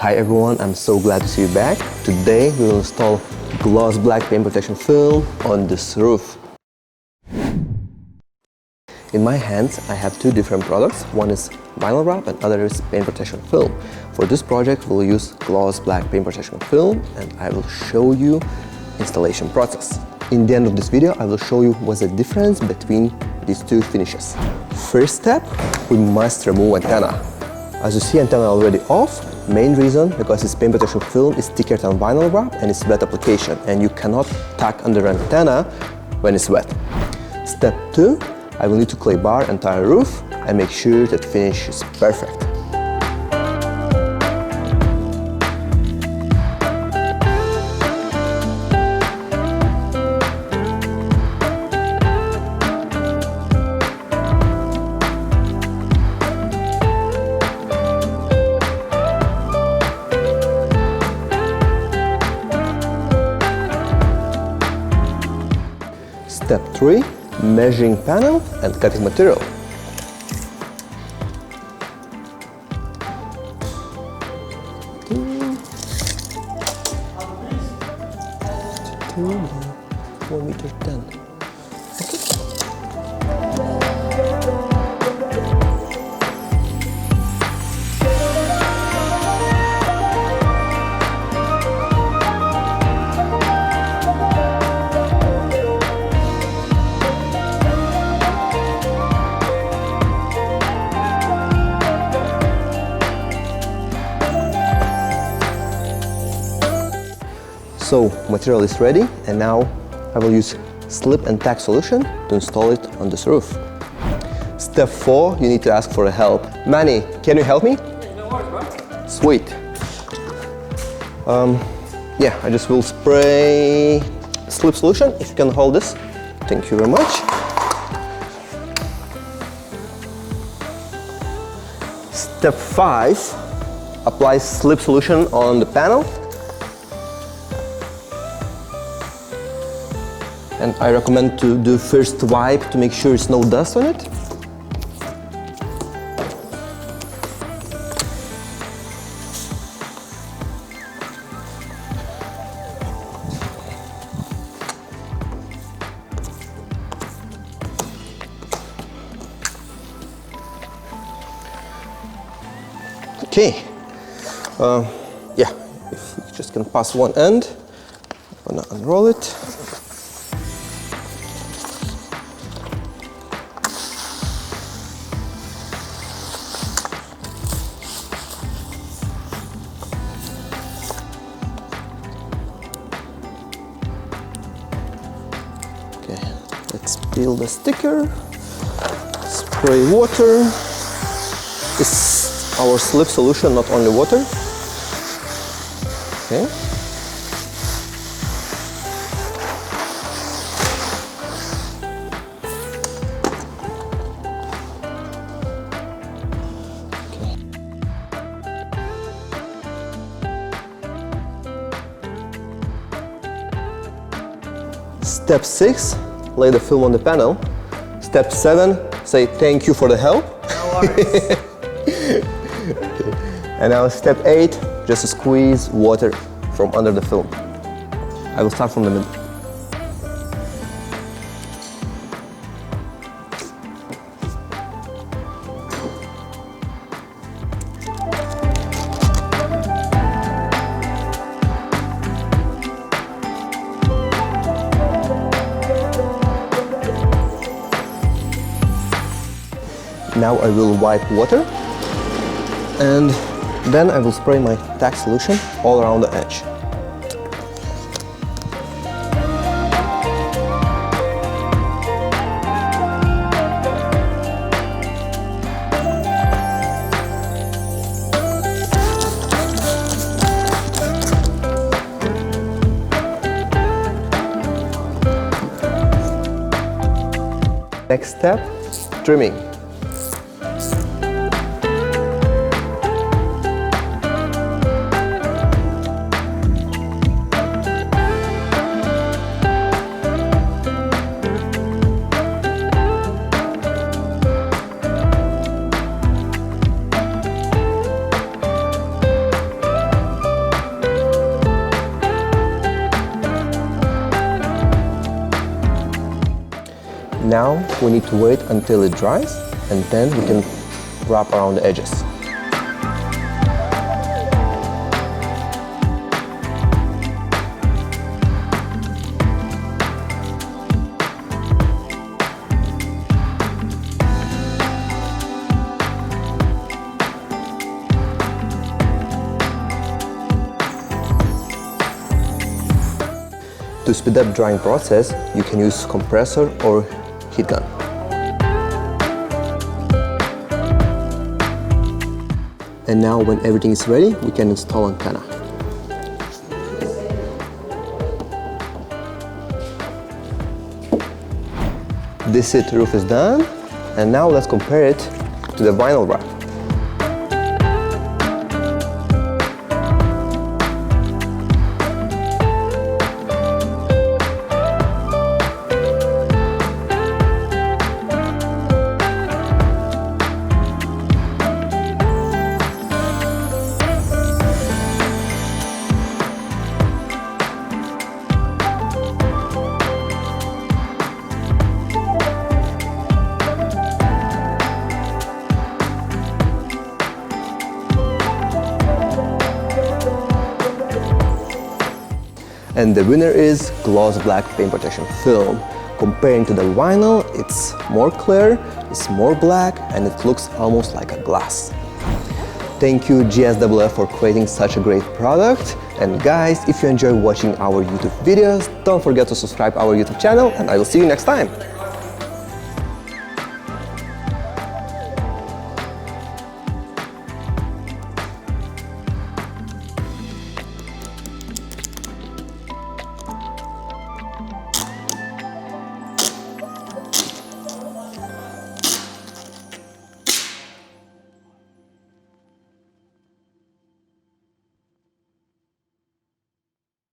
Hi everyone, I'm so glad to see you back. Today we will install gloss black paint protection film on this roof. In my hands I have two different products. One is vinyl wrap and other is paint protection film. For this project we'll use gloss black paint protection film and I will show you installation process. In the end of this video I will show you what's the difference between these two finishes. First step, we must remove antenna. As you see, antenna already off. Main reason because this paint protection film is thicker than vinyl wrap and it's wet application and you cannot tuck under antenna when it's wet. Step 2, I will need to clay bar entire roof and make sure that finish is perfect. Step 3, measuring panel and cutting material. One meter 10. So, material is ready and now I will use slip and tack solution to install it on this roof. Step 4, you need to ask for help. Manny, can you help me? Yeah, no worries, bro. Sweet. Yeah, I just will spray slip solution. If you can hold this, thank you very much. Step 5, apply slip solution on the panel. And I recommend to do first wipe to make sure there's no dust on it. Okay. Yeah, if you just can pass one end, I'm gonna unroll it. Let's peel the sticker, spray water. It's our slip solution, not only water. Okay. Step 6, lay the film on the panel. Step 7, say thank you for the help. No worries. Okay. And now step 8, just squeeze water from under the film. I will start from the middle. Now I will wipe water and then I will spray my tack solution all around the edge. Next step, trimming. Now we need to wait until it dries, and then we can wrap around the edges. To speed up drying process, you can use compressor or heat gun. And now when everything is ready, we can install antenna. This seat roof is done, and now let's compare it to the vinyl wrap. And the winner is gloss black paint protection film. Comparing to the vinyl, it's more clear, it's more black, and it looks almost like a glass. Thank you GSWF for creating such a great product. And guys, if you enjoy watching our YouTube videos, don't forget to subscribe our YouTube channel, and I will see you next time.